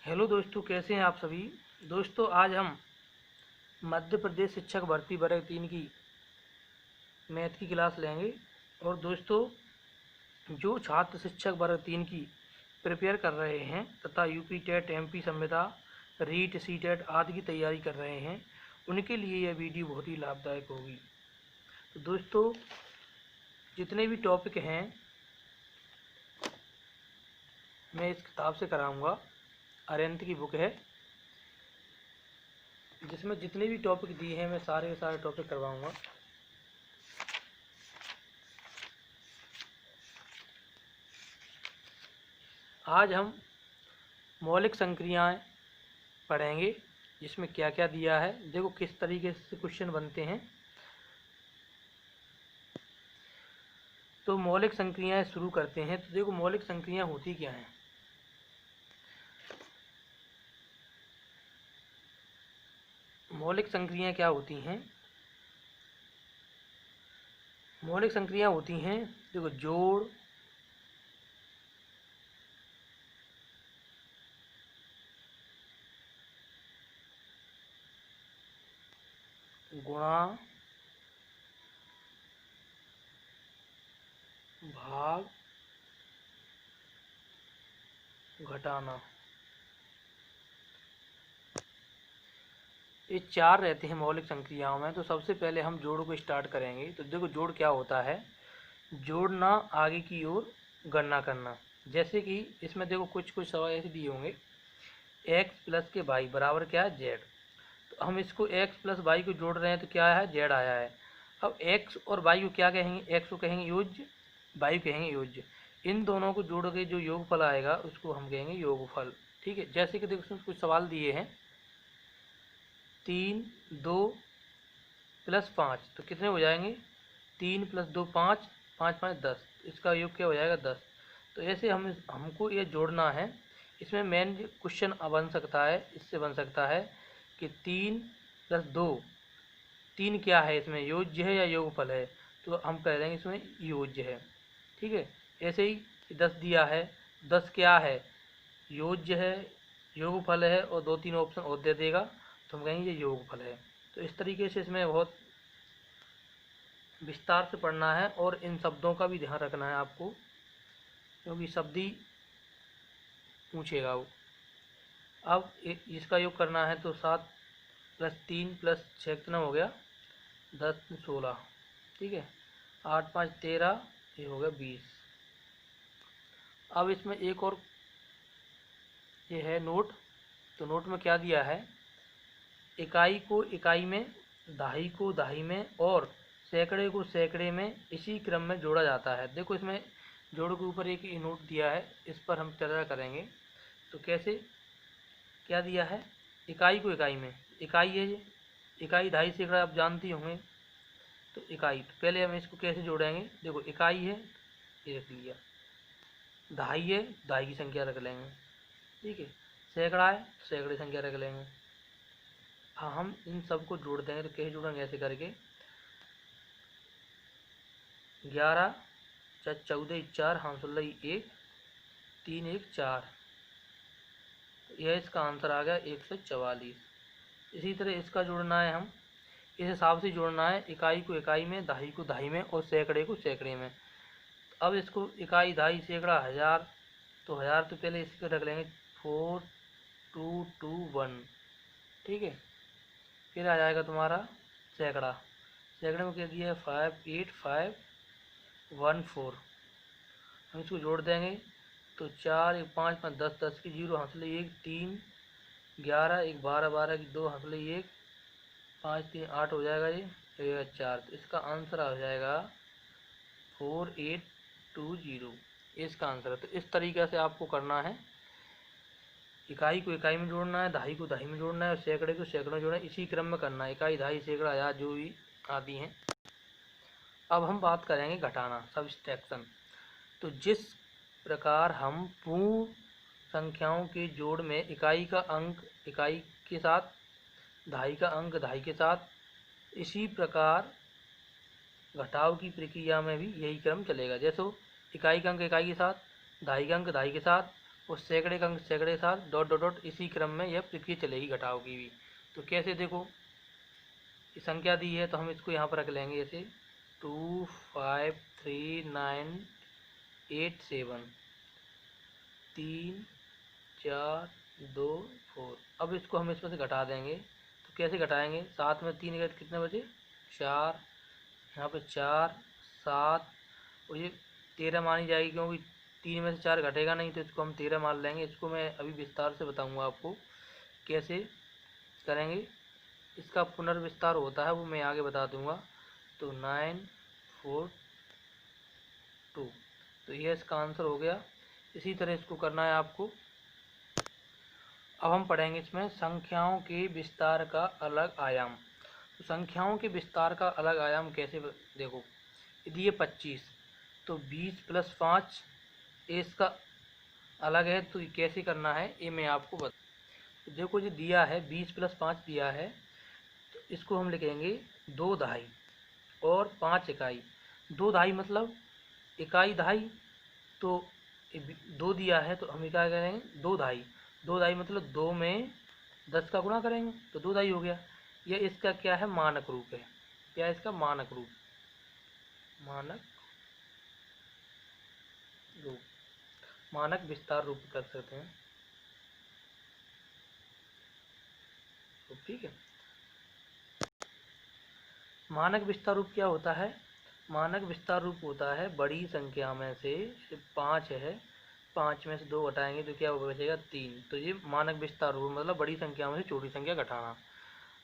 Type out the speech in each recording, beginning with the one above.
Hello दोस्तों, कैसे हैं आप सभी। दोस्तों, आज हम मध्य प्रदेश शिक्षक भर्ती वर्ग 3 की मैथ की क्लास लेंगे। और दोस्तों, जो छात्र शिक्षक वर्ग 3 की प्रिपेयर कर रहे हैं तथा यूपी टेट, एमपी संविदा, रीट, सी टेट आदि की तैयारी कर रहे हैं, उनके लिए यह वीडियो बहुत ही लाभदायक होगी। तो दोस्तों, जितने भी टॉपिक हैं मैं इस किताब से कराऊंगा। अरिहंत की बुक है, जिसमें जितने भी टॉपिक दिए हैं मैं सारे के सारे टॉपिक करवाऊंगा। आज हम मौलिक संक्रियाएं पढ़ेंगे, जिसमें क्या क्या दिया है। देखो किस तरीके से क्वेश्चन बनते हैं। तो मौलिक संक्रियाएं शुरू करते हैं। तो देखो मौलिक संक्रियाएं होती क्या हैं। मौलिक संक्रियाएं क्या होती हैं। मौलिक संक्रियाएं होती हैं, देखो, जोड़, गुणा, भाग, घटाना। ये चार रहते हैं मौलिक संक्रियाओं में। तो सबसे पहले हम जोड़ को स्टार्ट करेंगे। तो देखो जोड़ क्या होता है। जोड़ना, आगे की ओर गणना करना। जैसे कि इसमें देखो कुछ कुछ सवाल ऐसे दिए होंगे, एक्स प्लस के वाई बराबर क्या है, जेड। तो हम इसको एक्स प्लस वाई को जोड़ रहे हैं तो क्या है, जेड आया है। अब एक्स और वाई को क्या कहेंगे, एक्स को कहेंगे योज्य, वाई को कहेंगे योज्य। इन दोनों को जोड़ के जो योगफल आएगा उसको हम कहेंगे योगफल। ठीक है। जैसे कि देखो इसमें कुछ सवाल दिए हैं, 3, 2 प्लस 5 तो कितने हो जाएंगे, 3 प्लस 2 5, 5 5 10। इसका योग क्या हो जाएगा, 10। तो ऐसे हमको ये जोड़ना है। इसमें मेन क्वेश्चन बन सकता है, इससे बन सकता है कि 3 प्लस 2, 3 क्या है, इसमें योज्य है या योगफल है। तो हम कह देंगे इसमें योज्य है। ठीक है। ऐसे ही 10 दिया है, 10 क्या है, योज्य है, योगफल है, और 2 3 ऑप्शन और दे देगा तो हम कहेंगे ये योगफल है। तो इस तरीके से इसमें बहुत विस्तार से पढ़ना है और इन शब्दों का भी ध्यान रखना है आपको, क्योंकि शब्द ही पूछेगा वो। अब इसका योग करना है तो 7 प्लस 3 प्लस 6 कितना हो गया, 10 16। ठीक है। 8 5 13, ये हो गया 20। अब इसमें एक और ये है नोट। तो नोट में क्या दिया है, इकाई को इकाई में, दहाई को दहाई में और सैकड़े को सैकड़े में इसी क्रम में जोड़ा जाता है। देखो इसमें जोड़ के ऊपर एक नोट दिया है, इस पर हम चर्चा करेंगे। तो कैसे, क्या दिया है, इकाई को इकाई में, इकाई है ये, इकाई दहाई सैकड़ा आप जानते होंगे। तो इकाई, तो पहले हम इसको कैसे जोड़ेंगे, देखो इकाई है, ये रख लिया, दहाई है, दहाई की संख्या रख लेंगे। ठीक है। सैकड़ा है, सैकड़े की संख्या रख लेंगे। हाँ, हम इन सबको जोड़ देंगे। तो कैसे जोड़ेंगे, ऐसे करके 11 4 14 4 हाँ 16 1 3 1 4। यह इसका आंसर आ गया 144। इसी तरह इसका जोड़ना है, हम इस हिसाब से जोड़ना है, इकाई को इकाई में, दहाई को दहाई में और सैकड़े को सैकड़े में। अब इसको इकाई दहाई सैकड़ा हज़ार, तो हज़ार तो पहले इसके रख लेंगे 4 2 2 1। ठीक है। फिर आ जाएगा तुम्हारा सैकड़ा। सैकड़े में क्या दिया है, 5 8 5 1 4। हम इसको जोड़ देंगे तो 4 1 5 5 10 10 की 0 हंसले 1 3 11 1 12 12 की 2 हंसले 1 5 3 8 हो जाएगा, ये 4। तो इसका आंसर आ जाएगा 4820। इसका आंसर है। तो इस तरीके से आपको करना है, इकाई को इकाई में जोड़ना है, दहाई को दहाई में जोड़ना है और सैकड़े को सैकड़ों में जोड़ना है। इसी क्रम में करना है, इकाई दहाई सैकड़ा हज़ार जो भी आदि हैं। अब हम बात करेंगे घटाना, सब्सट्रैक्शन। तो जिस प्रकार हम पूर्ण संख्याओं के जोड़ में इकाई का अंक इकाई के साथ, दहाई का अंक दहाई के साथ, इसी प्रकार घटाव की प्रक्रिया में भी यही क्रम चलेगा। जैसे इकाई का अंक इकाई के साथ, दहाई का अंक दहाई के साथ और सैकड़े का अंक सैकड़े के साथ डॉट डॉट डॉट इसी क्रम में यह प्रक्रिया चलेगी घटाव की भी। तो कैसे देखो, ये संख्या दी है तो हम इसको यहाँ पर रख लेंगे ऐसे 2 5 3 9 8 7 3 4 2 4। अब इसको हम इसमें से घटा देंगे। तो कैसे घटाएंगे, 7 में 3 गए तो कितने बचे 4, यहाँ पे 4 7 और ये 13 मानी जाएगी, क्योंकि 3 में से 4 घटेगा नहीं तो इसको हम 13 मान लेंगे। इसको मैं अभी विस्तार से बताऊंगा आपको कैसे करेंगे। इसका पुनर्विस्तार होता है वो मैं आगे बता दूंगा। तो 9 4 2, तो ये इसका आंसर हो गया। इसी तरह इसको करना है आपको। अब हम पढ़ेंगे इसमें संख्याओं के विस्तार का अलग आयाम। तो संख्याओं के विस्तार का अलग आयाम कैसे, देखो यदि ये 25 तो 20 + 5 इसका अलग है। तो ये कैसे करना है ये मैं आपको बता। तो देखो जो दिया है 20 + 5 दिया है, तो इसको हम लिखेंगे 2 दहाई और 5 इकाई। 2 दहाई मतलब इकाई दहाई, तो 2 दिया है तो हम क्या करेंगे 2 दहाई। 2 दहाई मतलब 2 में 10 का गुणा करेंगे तो 2 दहाई हो गया। यह इसका क्या है, मानक रूप है। क्या है इसका मानक रूप, मानक रूप, मानक विस्तार रूप कर सकते हैं। तो ठीक है, मानक विस्तार रूप क्या होता है, मानक विस्तार रूप होता है बड़ी संख्या में से 5 है, 5 में से 2 घटाएंगे तो क्या बचेगा 3। तो ये मानक विस्तार रूप मतलब बड़ी संख्या में से छोटी संख्या घटाना।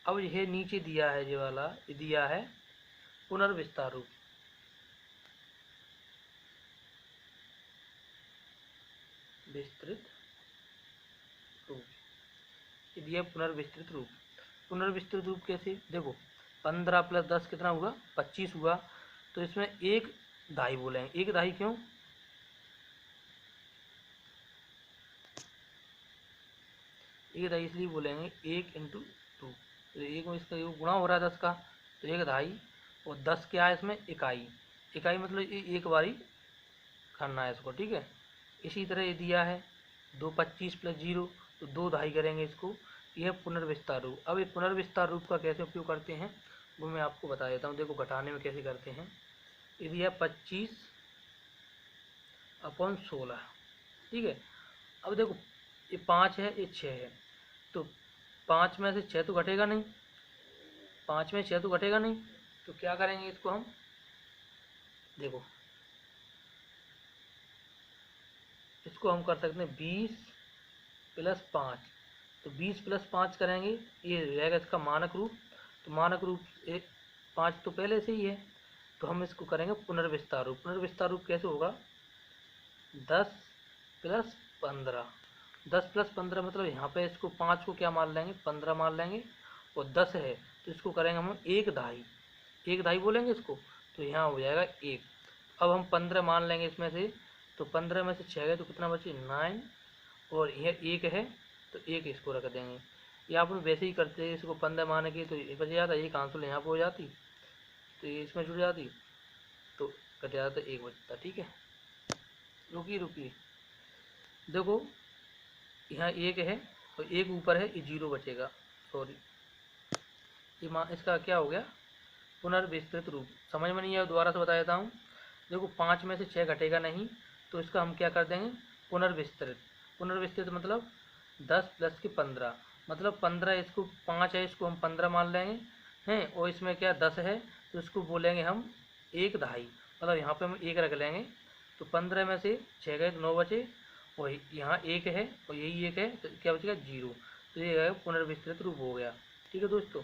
अब यह नीचे दिया है, ये वाला ये दिया है पुनर्विस्तार रूप। विस्तृत रूप, ये दिया पुनर्विस्तृत रूप। पुनर्विस्तृत रूप कैसे, देखो 15 + 10 कितना हुआ 25 हुआ। तो इसमें एक दहाई बोलेंगे। एक दहाई क्यों, एक दहाई इसलिए बोलेंगे 1 × 2। तो एक में इसका गुणा हो रहा है 10 का, तो एक दहाई। और 10 क्या है इसमें इकाई, इकाई मतलब एक बारी करना है इसको, ठीक है। इसी तरह ये दिया है 2 25 + 0 तो 2 दहाई करेंगे इसको। यह पुनर्विस्तार रूप। अब ये पुनर्विस्तार रूप का कैसे उपयोग करते हैं वो मैं आपको बता देता हूँ। देखो घटाने में कैसे करते हैं। ये दिया 25/16, ठीक है। अब देखो ये 5 है ये 6 है, तो 5 में से 6 तो घटेगा नहीं, 5 में 6 तो घटेगा नहीं। तो क्या करेंगे इसको हम, देखो इसको हम कर सकते हैं 20 + 5। तो 20 + 5 करेंगे, ये रहेगा इसका मानक रूप। तो मानक रूप 5 तो पहले से ही है, तो हम इसको करेंगे पुनर्विस्तार रूप। पुनर्विस्तार रूप कैसे होगा, 10 + 15। 10 + 15 मतलब यहाँ पे इसको 5 को क्या मान लेंगे 15 मान लेंगे, और 10 है तो इसको करेंगे हम एक दहाई, एक दहाई बोलेंगे इसको। तो यहाँ हो जाएगा 1। अब हम 15 मान लेंगे इसमें से, तो 15 में से 6 गए तो कितना बचे 9, और यह 1 है तो 1 इसको रख देंगे। या आप वैसे ही करते इसको 15 मान के तो ये बच जाता, एक आंसर यहाँ पर हो जाती, तो ये इसमें जुड़ जाती, तो कट जाता तो 1 बचता, ठीक है। रुकिए रुकिए, देखो यहाँ 1 है और 1 ऊपर है, ये 0 बचेगा, सॉरी ये इसका क्या हो गया पुनर्विस्तृत रूप। समझ में नहीं आया दोबारा से बता देता हूँ। देखो 5 में से 6 घटेगा नहीं, तो इसका हम क्या कर देंगे पुनर्विस्तृत। पुनर्विस्तृत मतलब 10 + के 15, मतलब 15 इसको 5 है इसको हम 15 मान लेंगे हैं, और इसमें क्या 10 है तो इसको बोलेंगे हम एक दहाई, मतलब यहाँ पे हम 1 रख लेंगे। तो 15 में से 6 गए तो 9 बचे, और यहाँ 1 है और यही 1 है तो क्या बचेगा 0। तो ये पुनर्विस्तृत रूप हो गया, ठीक है दोस्तों।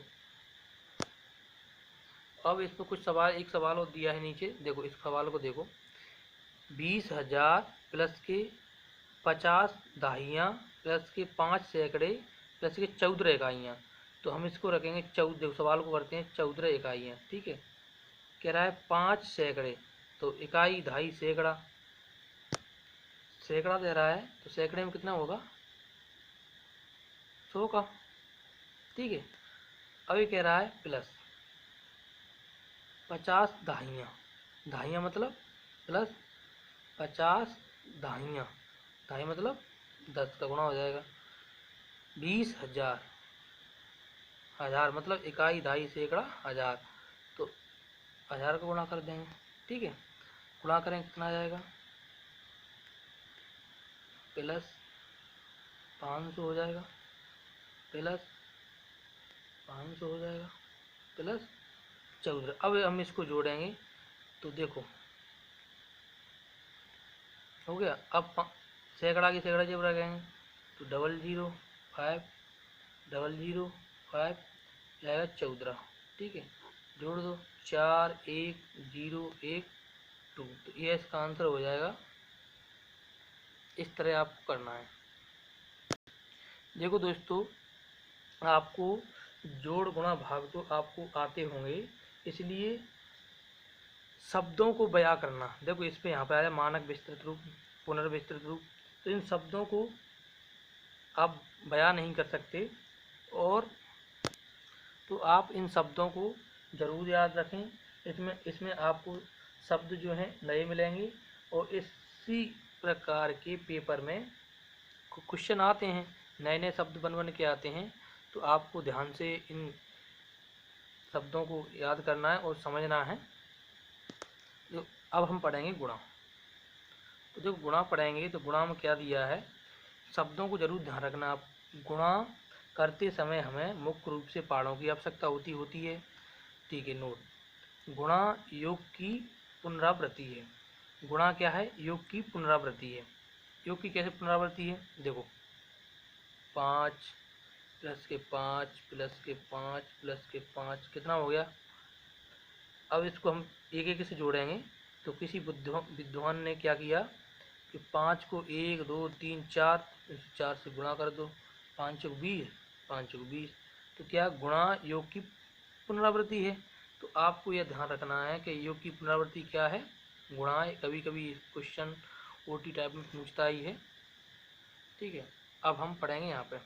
अब इस पर कुछ सवाल, एक सवाल और दिया है नीचे, देखो इस सवाल को देखो। 20,000 + के 50 दहाइयाँ + के 5 सैकड़े + के 14 इकाइयाँ। तो हम इसको रखेंगे 14, देखो सवाल को करते हैं 14 इकाइयाँ, ठीक है। कह रहा है 5 सैकड़े, तो इकाई दहाई सैकड़ा, सैकड़ा दे रहा है तो सैकड़े में कितना होगा 100 का, ठीक है। अब ये कह रहा है प्लस 50 दहाइयाँ, दहाइयाँ मतलब प्लस 50 दहाइयाँ, दहाई मतलब 10 का गुणा हो जाएगा 20,000, हज़ार मतलब इकाई, दहाई, सैकड़ा, हज़ार, तो 1000 का गुणा कर देंगे। ठीक है, गुणा करें कितना आ जाएगा, प्लस 500 हो जाएगा, प्लस 500 हो जाएगा, प्लस 14। अब हम इसको जोड़ेंगे तो देखो हो गया। अब सैकड़ा की सैकड़ा जब रखेंगे तो 005 005 जाएगा 14। ठीक है, जोड़ दो 41012, तो ये इसका आंसर हो जाएगा। इस तरह आपको करना है। देखो दोस्तों, आपको जोड़ गुणा भाग तो आपको आते होंगे, इसलिए शब्दों को बयां करना, देखो इस पे यहाँ पे आया मानक विस्तृत रूप, पुनर्विस्तृत रूप, तो इन शब्दों को आप बयां नहीं कर सकते, और तो आप इन शब्दों को ज़रूर याद रखें। इसमें इसमें आपको शब्द जो हैं नए मिलेंगे, और इसी प्रकार के पेपर में क्वेश्चन आते हैं, नए नए शब्द बन बन के आते हैं, तो आपको ध्यान से इन शब्दों को याद करना है और समझना है। तो अब हम पढ़ेंगे गुणा। तो जब गुणा पढ़ेंगे तो गुणा में क्या दिया है, शब्दों को जरूर ध्यान रखना। आप गुणा करते समय हमें मुख्य रूप से पहाड़ों की आवश्यकता होती है। ठीक है, नोट, गुणा योग की पुनरावृत्ति है। गुणा क्या है, योग की पुनरावृत्ति है। योग की कैसे पुनरावृत्ति है, देखो 5 प्लस के 5 प्लस के 5 प्लस के 5 कितना हो गया। अब इसको हम एक एक से जोड़ेंगे, तो किसी विद्वान ने क्या किया कि 5 को 1 2 3 4, 4 से गुणा कर दो, 5 चौक 20, 5 चौक 20, तो क्या गुणा योग की पुनरावृत्ति है। तो आपको यह ध्यान रखना है कि योग की पुनरावृत्ति क्या है, गुणा है। कभी कभी क्वेश्चन ओटी टाइप में पूछता ही है। ठीक है, अब हम पढ़ेंगे यहाँ पे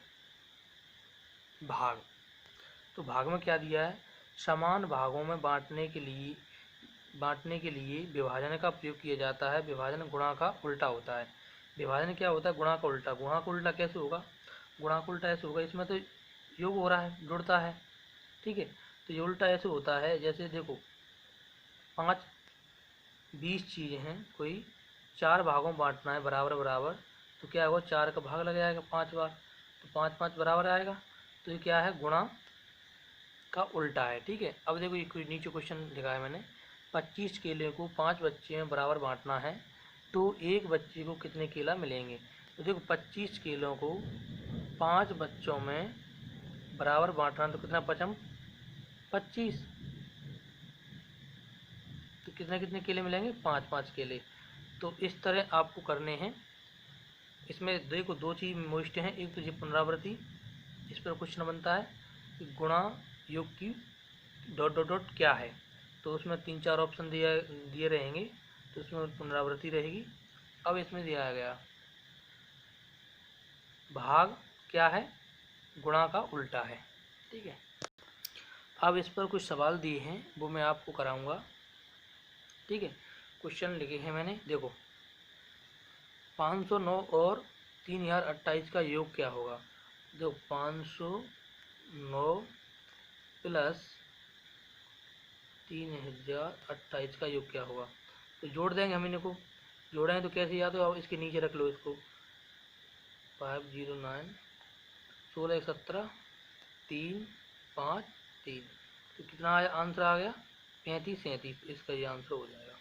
भाग। तो भाग में क्या दिया है, समान भागों में बांटने के लिए विभाजन का प्रयोग किया जाता है। विभाजन गुणा का उल्टा होता है। विभाजन क्या होता है, गुणा का उल्टा। गुणा का उल्टा कैसे होगा, गुणा का उल्टा ऐसे होगा, इसमें तो योग हो रहा है, जुड़ता है। ठीक है, तो ये उल्टा ऐसे होता है, जैसे देखो 5 20 चीज़ें हैं, कोई 4 भागों में बांटना है बराबर बराबर, तो क्या होगा, 4 का भाग लग जाएगा 5 बार, तो 5 5 बराबर आएगा। तो ये क्या है, गुणा का उल्टा है। ठीक है, अब देखो ये नीचे क्वेश्चन लिखा है मैंने, 25 केले को 5 बच्चे में बराबर बांटना है, तो एक बच्चे को कितने केला मिलेंगे। तो देखो 25 केलों को 5 बच्चों में बराबर बांटना, तो कितना पचम 25, तो कितने कितने केले मिलेंगे, 5 5 केले। तो इस तरह आपको करने हैं। इसमें देखो दो चीज़ मोस्ट हैं, एक तो ये पुनरावृत्ति, इस पर क्वेश्चन बनता है कि गुणा योग की डॉट डॉट डॉट क्या है, तो उसमें 3 4 ऑप्शन दिए रहेंगे, तो उसमें पुनरावृत्ति रहेगी। अब इसमें दिया गया भाग क्या है, गुणा का उल्टा है। ठीक है, अब इस पर कुछ सवाल दिए हैं, वो मैं आपको कराऊंगा। ठीक है, क्वेश्चन लिखे हैं मैंने, देखो 509 और 3028 का योग क्या होगा। जो 509 प्लस 3028 का योग क्या होगा, तो जोड़ देंगे हम इनको। जोड़ेंगे तो कैसे, या तो अब इसके नीचे रख लो इसको, 509 16 17 3 5 3, तो कितना आया, आंसर आ गया 35 37, इसका ये आंसर हो जाएगा।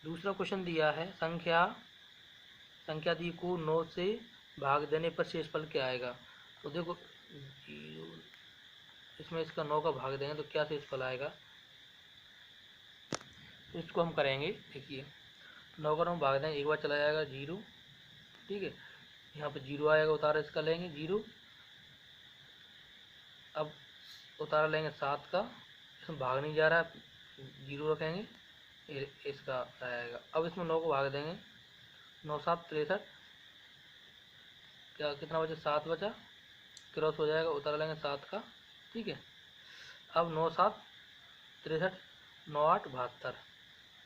दूसरा क्वेश्चन दिया है, संख्या दी को 9 से भाग देने पर शेषफल क्या आएगा। तो देखो 0, इसमें इसका 9 का भाग देंगे तो क्या शेषफल आएगा, तो इसको हम करेंगे। देखिए 9 का 9 भाग देंगे, एक बार चला जाएगा 0। ठीक है, यहाँ पे 0 आएगा, उतारा इसका लेंगे 0। अब उतारा लेंगे 7 का, इसमें भाग नहीं जा रहा है, 0 रखेंगे, इसका आएगा। अब इसमें 9 को भाग देंगे, 9 7 63, क्या कितना बचा, 7 बचा, क्रॉस हो जाएगा, उतार लेंगे 7 का। ठीक है, अब 9 7 63, 9 8 72,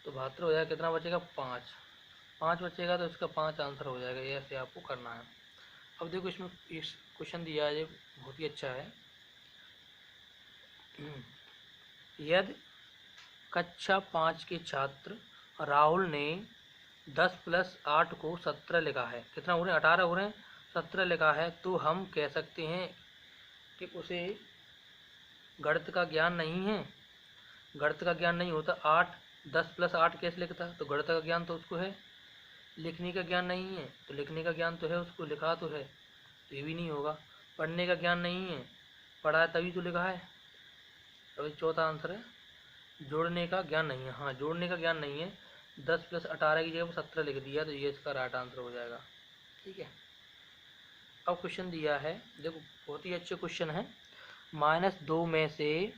तो 72 हो जाएगा, कितना बचेगा 5 5 बचेगा, तो इसका 5 आंसर हो जाएगा। ये ऐसे आपको करना है। अब देखो इसमें इस क्वेश्चन दिया है, ये बहुत ही अच्छा है। यदि कक्षा 5 के छात्र राहुल ने 10 + 8 को 17 लिखा है, कितना हो रहे हैं 18 हो रहे हैं, 17 लिखा है, तो हम कह सकते हैं कि उसे गणित का ज्ञान नहीं है। गणित का ज्ञान नहीं होता, 10 + 8 कैसे लिखता, तो गणित का ज्ञान तो उसको है। लिखने का ज्ञान नहीं है, तो लिखने का ज्ञान तो है उसको, लिखा तो है, तो ये भी नहीं होगा। पढ़ने का ज्ञान नहीं है, पढ़ा है तभी तो लिखा है। तो चौथा आंसर है जोड़ने का ज्ञान नहीं है। हाँ, जोड़ने का ज्ञान नहीं है, 10 + 18 की जगह पर 17 लिख दिया, तो ये इसका राइट आंसर हो जाएगा। ठीक है, अब क्वेश्चन दिया है, देखो बहुत ही अच्छे क्वेश्चन है। -2 में से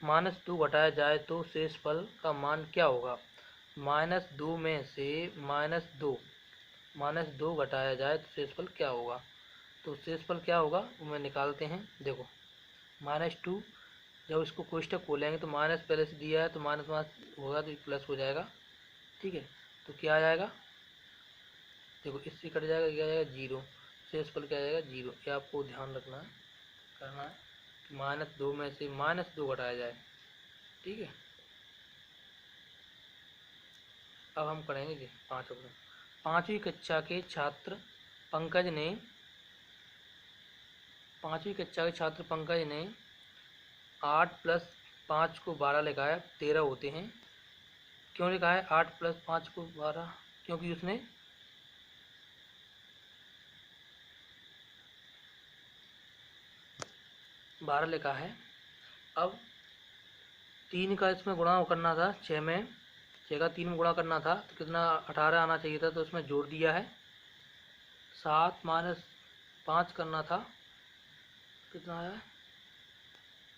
-2 घटाया जाए तो शेषफल का मान क्या होगा। -2 में से -2 घटाया जाए तो शेषफल क्या होगा। तो शेषफल क्या होगा वो मैं निकालते हैं। देखो -2, जब इसको कोष्टक खोलेंगे तो माइनस पहले से दिया है, तो माइनस होगा तो प्लस हो जाएगा। ठीक है, तो क्या आ जाएगा, देखो इससे कट जाएगा, क्या आ जाएगा 0, शेषफल क्या आ जाएगा 0। ये आपको ध्यान रखना है, करना है कि -2 में से -2 घटाया जाए। ठीक है, अब हम करेंगे जी 5वीं कक्षा के छात्र पंकज ने 8 + 5 को 12 लिखा है, 13 होते हैं। क्यों लिखा है 8 + 5 को 12, क्योंकि उसने 12 लिखा है। अब 3 का इसमें गुणा करना था, 6 का 3 में गुणा करना था, तो कितना 18 आना चाहिए था, तो उसमें जोड़ दिया है। 7 - 5 करना था, कितना आया है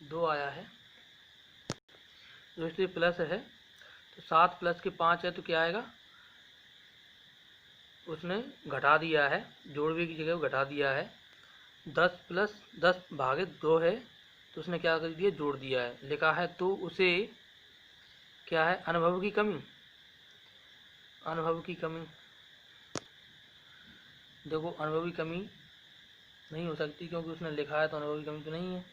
2 आया है, जो इसलिए प्लस है। तो 7 + 5 है, तो क्या आएगा, उसने घटा दिया है, जोड़वे की जगह घटा दिया है। 10 + 10 भागे 2 है, तो उसने क्या कर दिया, जोड़ दिया है, लिखा है। तो उसे क्या है, अनुभव की कमी। देखो अनुभव की कमी नहीं हो सकती, क्योंकि उसने लिखा है, तो अनुभव की कमी तो नहीं है।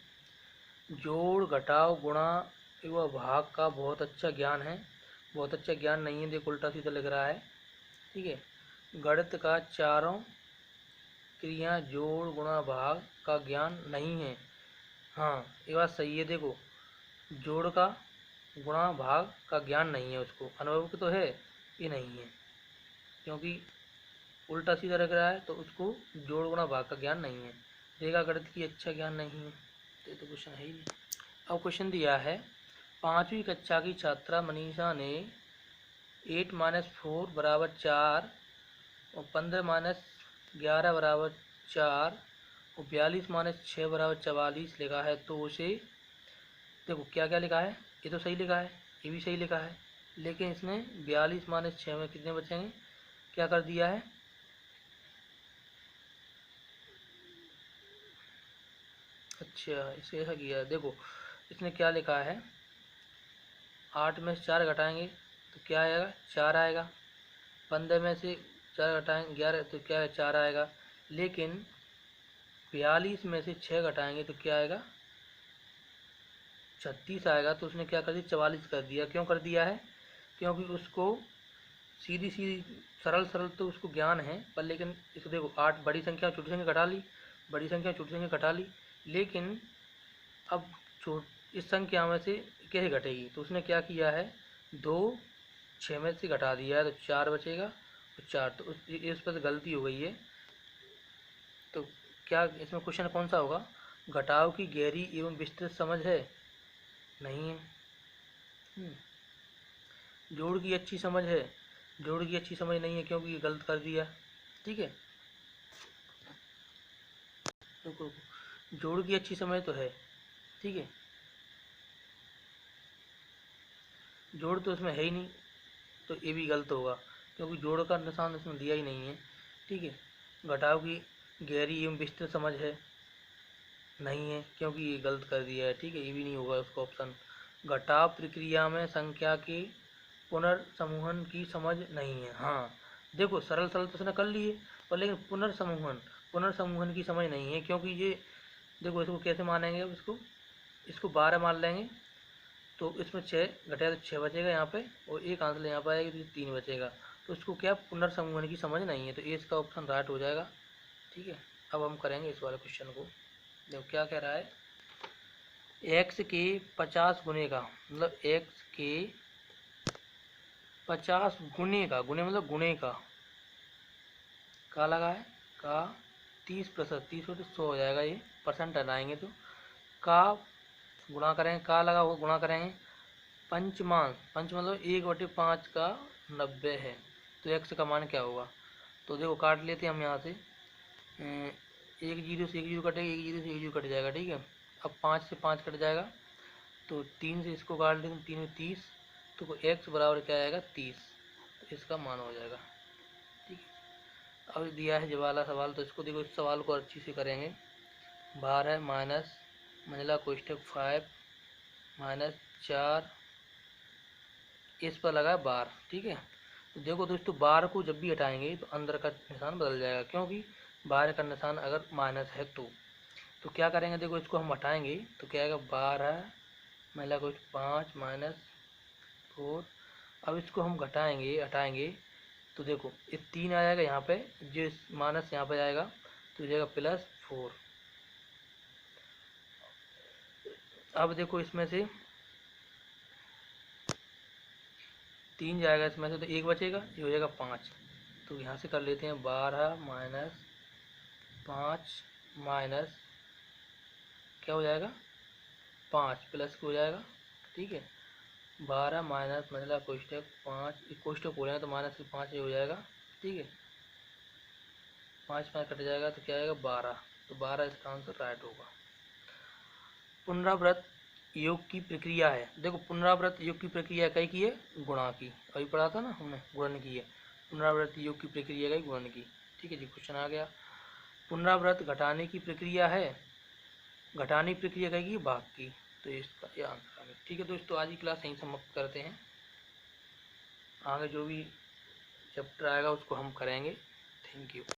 जोड़ घटाव गुणा एवं भाग का बहुत अच्छा ज्ञान है, बहुत अच्छा ज्ञान नहीं है, देखो उल्टा सीधा लिख रहा है। ठीक है, गणित का चारों क्रिया जोड़ गुणा भाग का ज्ञान नहीं है। हाँ, ये बात सही है। देखो जोड़ का गुणा भाग का ज्ञान नहीं है उसको, अनुभव की तो है, ये नहीं है, क्योंकि उल्टा सीधा रख रहा है, तो उसको जोड़ गुणा भाग का ज्ञान नहीं है। रेखा गणित की अच्छा ज्ञान नहीं है, तो क्वेश्चन है ही नहीं। अब क्वेश्चन दिया है, 5वीं कक्षा की छात्रा मनीषा ने 8 - 4 = 4 और 15 - 11 = 4 और 42 - 6 = 44 लिखा है। तो उसे देखो क्या क्या लिखा है, ये तो सही लिखा है, ये भी सही लिखा है, लेकिन इसने 42 - 6 में कितने बचेंगे, क्या कर दिया है, अच्छा इसे ऐसा किया है। देखो इसने क्या लिखा है, 8 में से 4 घटाएंगे तो क्या आएगा, 4 आएगा। 15 में से 4 घटाएंगे 11, तो क्या है 4 आएगा। लेकिन 42 में से 6 घटाएंगे तो क्या आएगा, 36 आएगा। तो उसने क्या कर दिया, 44 कर दिया। क्यों कर दिया है, क्योंकि उसको सीधी सरल तो उसको ज्ञान है, पर लेकिन इसको देखो 8 बड़ी संख्या छोटी संख्या घटा ली, बड़ी संख्या छोटी संख्या घटा ली, लेकिन अब इस संख्या में से कैसे घटेगी, तो उसने क्या किया है, 2 6 में से घटा दिया है, तो 4 बचेगा और 4, तो इस पर गलती हो गई है। तो क्या इसमें क्वेश्चन कौन सा होगा, घटाव की गहरी एवं विस्तृत समझ है, नहीं है। जोड़ की अच्छी समझ है, जोड़ की अच्छी समझ नहीं है, क्योंकि ये गलत कर दिया। ठीक है, रुको जोड़ की अच्छी समझ तो है, ठीक है, जोड़ तो इसमें है ही नहीं, तो ये भी गलत होगा, क्योंकि जोड़ का निशान इसमें दिया ही नहीं है। ठीक है, घटाव की गहरी एवं विस्तृत समझ है, नहीं है, क्योंकि ये गलत कर दिया है। ठीक है, ये भी नहीं होगा उसका ऑप्शन। घटाव प्रक्रिया में संख्या के पुनर्समूहन की समझ नहीं है। हाँ देखो सरल तो उसने कर लिए, पर लेकिन पुनर्समूहन पुनर्समूहन की समझ नहीं है, क्योंकि ये देखो इसको कैसे मानेंगे। अब इसको 12 मान लेंगे, तो इसमें 6 घटेगा तो 6 बचेगा यहाँ पे, और एक आंसर यहाँ पर आएगी तो 3 बचेगा। तो इसको क्या पुनर्समूहन की समझ नहीं है, तो ए इसका ऑप्शन राइट हो जाएगा। ठीक है, अब हम करेंगे इस वाले क्वेश्चन को। देखो क्या कह रहा है, x के 50 गुने का, मतलब x के 50 गुने का, गुने मतलब गुणे का लगा है, का 30%, 30% 100 हो जाएगा, ये परसेंट हटाएंगे तो का गुणा करेंगे, का लगा हुआ गुणा करेंगे पंचमांश, पंच मतलब 1/5 का 90 है, तो x का मान क्या होगा। तो देखो काट लेते हैं हम यहाँ से, एक जीरो से एक जीरो कटेगा, एक जीरो से एक जीरो कट जाएगा। ठीक है, अब 5 से 5 कट जाएगा, तो 3 से इसको काट लेते हैं, 3 में 30, तो x बराबर क्या आएगा 30, तो इसका मान हो जाएगा। ठीक है, अब दिया है जब वाला सवाल, तो इसको देखो, इस सवाल को अच्छी से करेंगे। 12 माइनस मंझला कोष्ठक 5 माइनस 4, इस पर लगा बार। ठीक है, तो देखो दोस्तों, बार को जब भी हटाएंगे तो अंदर का निशान बदल जाएगा, क्योंकि बाहर का निशान अगर माइनस है तो क्या करेंगे, देखो इसको हम हटाएंगे तो क्या आएगा 12 महिला को 5 माइनस 4। अब इसको हम हटाएंगे तो देखो ये 3 आ जाएगा यहाँ पे, जो माइनस यहाँ पे आएगा तो जाएगा +4। अब देखो इसमें से 3 जाएगा इसमें से, तो 1 बचेगा, ये हो जाएगा 5। तो यहाँ से कर लेते हैं 12 माइनस 5 माइनस क्या हो जाएगा 5 प्लस हो जाएगा। ठीक है, 12 माइनस मतलब कोष्ठक 5, कोष्ठक बोलेंगे तो माइनस से 5 हो जाएगा। ठीक है, 5 5 कट जाएगा तो क्या आएगा 12, तो 12 इसका आंसर राइट होगा। पुनरावृत योग की प्रक्रिया है, देखो पुनरावृत योग की प्रक्रिया कई की है, गुणा की, अभी पढ़ा था ना हमने, गुणन की है। पुनरावृत योग की प्रक्रिया कई गुणन की। ठीक है जी, क्वेश्चन आ गया। पुनरावृत घटाने की प्रक्रिया है, घटाने की प्रक्रिया कई की भाग की, तो इसका ये आंसर आ गया। ठीक है दोस्तों, आज की क्लास यहीं समाप्त करते हैं, आगे जो भी चैप्टर आएगा उसको हम करेंगे। Thank you.